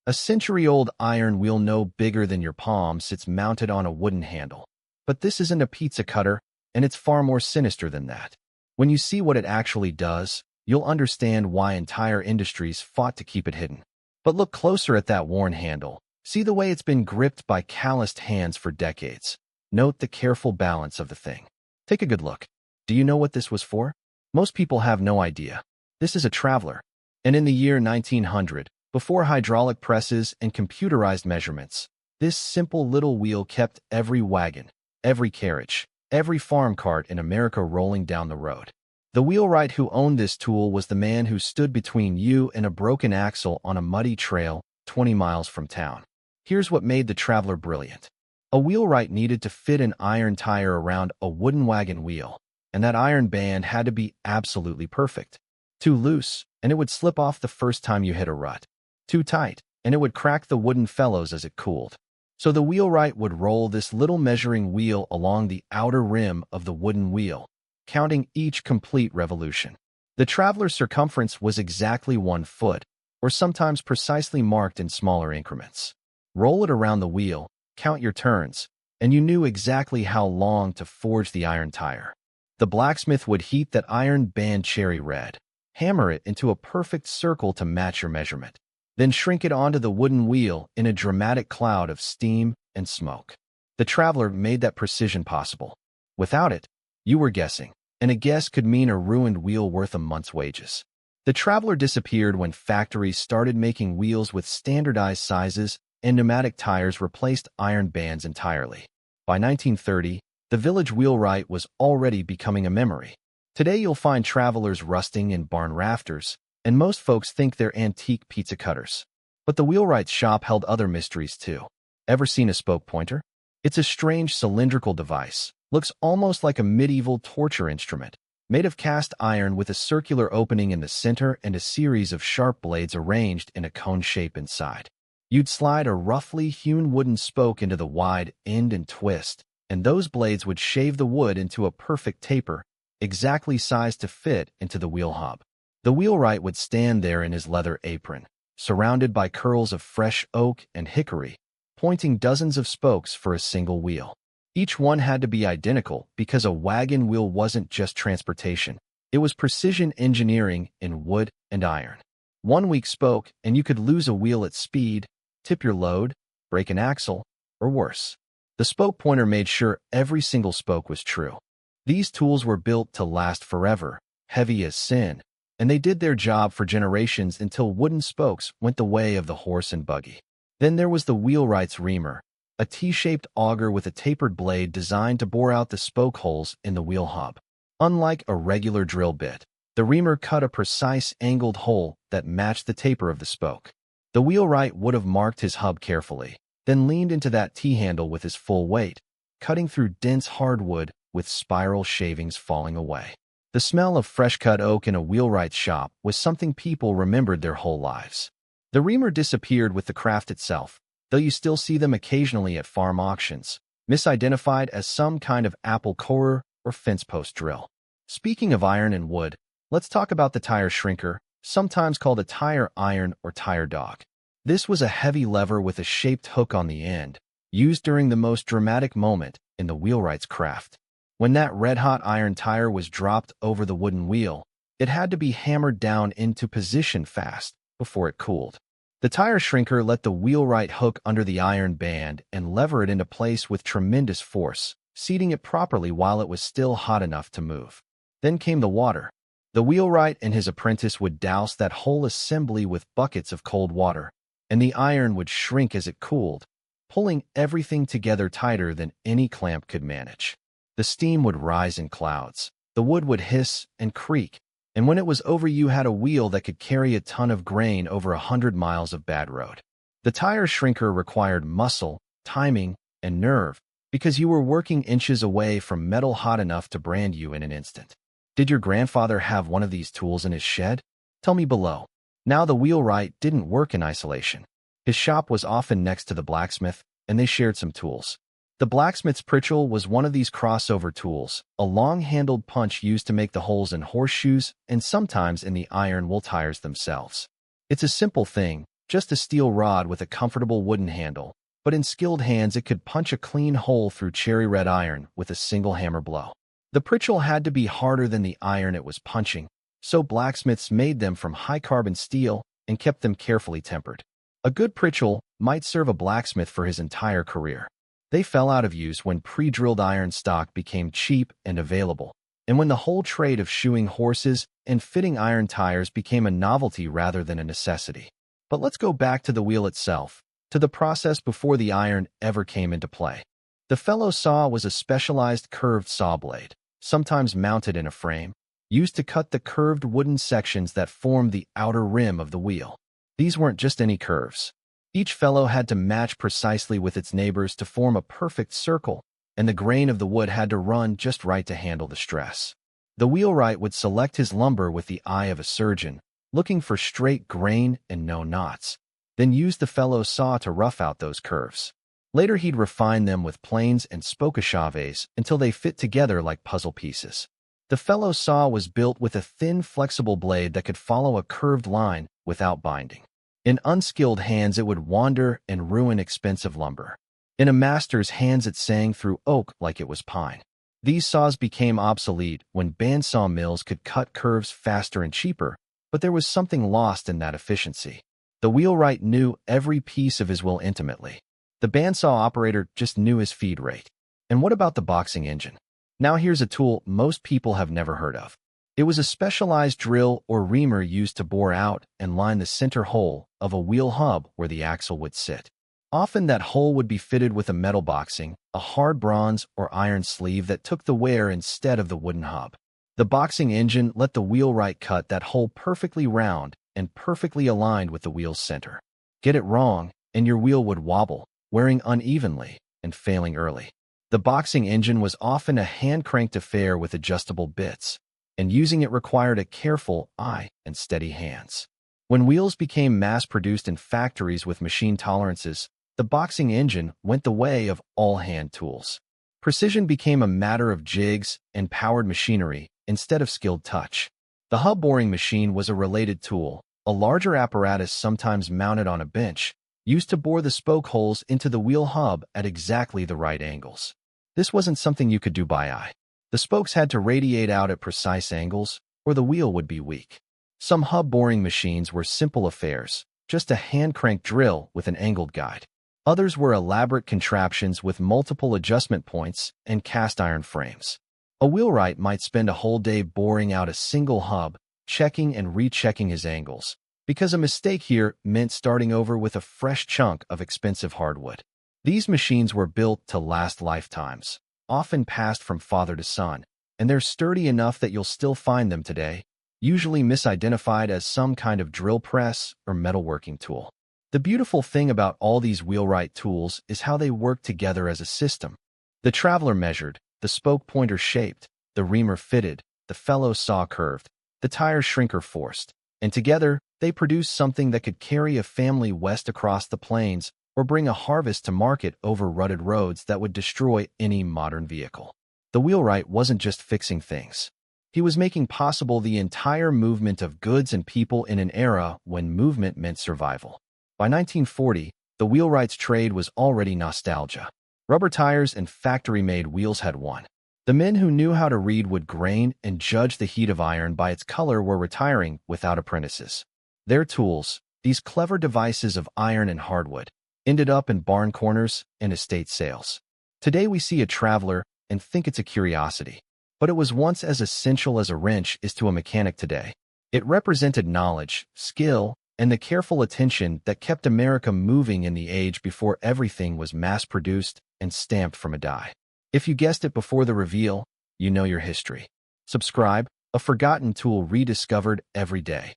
A century-old iron wheel no bigger than your palm sits mounted on a wooden handle. But this isn't a pizza cutter, and it's far more sinister than that. When you see what it actually does, you'll understand why entire industries fought to keep it hidden. But look closer at that worn handle. See the way it's been gripped by calloused hands for decades. Note the careful balance of the thing. Take a good look. Do you know what this was for? Most people have no idea. This is a traveler. And in the year 1900, before hydraulic presses and computerized measurements, this simple little wheel kept every wagon, every carriage, every farm cart in America rolling down the road. The wheelwright who owned this tool was the man who stood between you and a broken axle on a muddy trail 20 miles from town. Here's what made the traveler brilliant. A wheelwright needed to fit an iron tire around a wooden wagon wheel, and that iron band had to be absolutely perfect. Too loose, and it would slip off the first time you hit a rut. Too tight, and it would crack the wooden felloes as it cooled. So the wheelwright would roll this little measuring wheel along the outer rim of the wooden wheel, counting each complete revolution. The traveler's circumference was exactly 1 foot, or sometimes precisely marked in smaller increments. Roll it around the wheel, count your turns, and you knew exactly how long to forge the iron tire. The blacksmith would heat that iron band cherry red, hammer it into a perfect circle to match your measurement, then shrink it onto the wooden wheel in a dramatic cloud of steam and smoke. The traveler made that precision possible. Without it, you were guessing, and a guess could mean a ruined wheel worth a month's wages. The traveler disappeared when factories started making wheels with standardized sizes and pneumatic tires replaced iron bands entirely. By 1930, the village wheelwright was already becoming a memory. Today you'll find travelers rusting in barn rafters, and most folks think they're antique pizza cutters. But the wheelwright's shop held other mysteries too. Ever seen a spoke pointer? It's a strange cylindrical device. Looks almost like a medieval torture instrument, made of cast iron with a circular opening in the center and a series of sharp blades arranged in a cone shape inside. You'd slide a roughly hewn wooden spoke into the wide end and twist, and those blades would shave the wood into a perfect taper, exactly sized to fit into the wheel hub. The wheelwright would stand there in his leather apron, surrounded by curls of fresh oak and hickory, pointing dozens of spokes for a single wheel. Each one had to be identical because a wagon wheel wasn't just transportation. It was precision engineering in wood and iron. One weak spoke, and you could lose a wheel at speed, tip your load, break an axle, or worse. The spoke pointer made sure every single spoke was true. These tools were built to last forever, heavy as sin, and they did their job for generations until wooden spokes went the way of the horse and buggy. Then there was the wheelwright's reamer, a T-shaped auger with a tapered blade designed to bore out the spoke holes in the wheel hub. Unlike a regular drill bit, the reamer cut a precise angled hole that matched the taper of the spoke. The wheelwright would have marked his hub carefully, then leaned into that T-handle with his full weight, cutting through dense hardwood with spiral shavings falling away. The smell of fresh-cut oak in a wheelwright's shop was something people remembered their whole lives. The reamer disappeared with the craft itself, though you still see them occasionally at farm auctions, misidentified as some kind of apple corer or fence post drill. Speaking of iron and wood, let's talk about the tire shrinker, sometimes called a tire iron or tire dog. This was a heavy lever with a shaped hook on the end, used during the most dramatic moment in the wheelwright's craft. When that red-hot iron tire was dropped over the wooden wheel, it had to be hammered down into position fast before it cooled. The tire shrinker let the wheelwright hook under the iron band and lever it into place with tremendous force, seating it properly while it was still hot enough to move. Then came the water. The wheelwright and his apprentice would douse that whole assembly with buckets of cold water, and the iron would shrink as it cooled, pulling everything together tighter than any clamp could manage. The steam would rise in clouds, the wood would hiss and creak, and when it was over you had a wheel that could carry a ton of grain over 100 miles of bad road. The tire shrinker required muscle, timing, and nerve, because you were working inches away from metal hot enough to brand you in an instant. Did your grandfather have one of these tools in his shed? Tell me below. Now the wheelwright didn't work in isolation. His shop was often next to the blacksmith, and they shared some tools. The blacksmith's pritchel was one of these crossover tools, a long-handled punch used to make the holes in horseshoes and sometimes in the iron wool tires themselves. It's a simple thing, just a steel rod with a comfortable wooden handle, but in skilled hands it could punch a clean hole through cherry red iron with a single hammer blow. The pritchel had to be harder than the iron it was punching, so blacksmiths made them from high-carbon steel and kept them carefully tempered. A good pritchel might serve a blacksmith for his entire career. They fell out of use when pre-drilled iron stock became cheap and available, and when the whole trade of shoeing horses and fitting iron tires became a novelty rather than a necessity. But let's go back to the wheel itself, to the process before the iron ever came into play. The felloe saw was a specialized curved saw blade, sometimes mounted in a frame, used to cut the curved wooden sections that formed the outer rim of the wheel. These weren't just any curves. Each felloe had to match precisely with its neighbors to form a perfect circle, and the grain of the wood had to run just right to handle the stress. The wheelwright would select his lumber with the eye of a surgeon, looking for straight grain and no knots, then use the fellow saw to rough out those curves. Later he'd refine them with planes and spokachaves until they fit together like puzzle pieces. The fellow saw was built with a thin, flexible blade that could follow a curved line without binding. In unskilled hands it would wander and ruin expensive lumber. In a master's hands it sang through oak like it was pine. These saws became obsolete when bandsaw mills could cut curves faster and cheaper, but there was something lost in that efficiency. The wheelwright knew every piece of his wheel intimately. The bandsaw operator just knew his feed rate. And what about the boxing engine? Now here's a tool most people have never heard of. It was a specialized drill or reamer used to bore out and line the center hole of a wheel hub where the axle would sit. Often that hole would be fitted with a metal boxing, a hard bronze or iron sleeve that took the wear instead of the wooden hub. The boxing engine let the wheelwright cut that hole perfectly round and perfectly aligned with the wheel's center. Get it wrong, and your wheel would wobble, wearing unevenly and failing early. The boxing engine was often a hand-cranked affair with adjustable bits, and using it required a careful eye and steady hands. When wheels became mass-produced in factories with machine tolerances, the boxing engine went the way of all hand tools. Precision became a matter of jigs and powered machinery instead of skilled touch. The hub boring machine was a related tool, a larger apparatus sometimes mounted on a bench, used to bore the spoke holes into the wheel hub at exactly the right angles. This wasn't something you could do by eye. The spokes had to radiate out at precise angles, or the wheel would be weak. Some hub boring machines were simple affairs, just a hand-cranked drill with an angled guide. Others were elaborate contraptions with multiple adjustment points and cast iron frames. A wheelwright might spend a whole day boring out a single hub, checking and rechecking his angles, because a mistake here meant starting over with a fresh chunk of expensive hardwood. These machines were built to last lifetimes, often passed from father to son, and they're sturdy enough that you'll still find them today, usually misidentified as some kind of drill press or metalworking tool. The beautiful thing about all these wheelwright tools is how they work together as a system. The traveler measured, the spoke pointer shaped, the reamer fitted, the fellow saw curved, the tire shrinker forced, and together they produced something that could carry a family west across the plains or bring a harvest to market over rutted roads that would destroy any modern vehicle. The wheelwright wasn't just fixing things. He was making possible the entire movement of goods and people in an era when movement meant survival. By 1940, the wheelwright's trade was already nostalgia. Rubber tires and factory-made wheels had won. The men who knew how to read wood grain and judge the heat of iron by its color were retiring without apprentices. Their tools, these clever devices of iron and hardwood, ended up in barn corners and estate sales. Today we see a traveler and think it's a curiosity, but it was once as essential as a wrench is to a mechanic today. It represented knowledge, skill, and the careful attention that kept America moving in the age before everything was mass-produced and stamped from a die. If you guessed it before the reveal, you know your history. Subscribe, a forgotten tool rediscovered every day.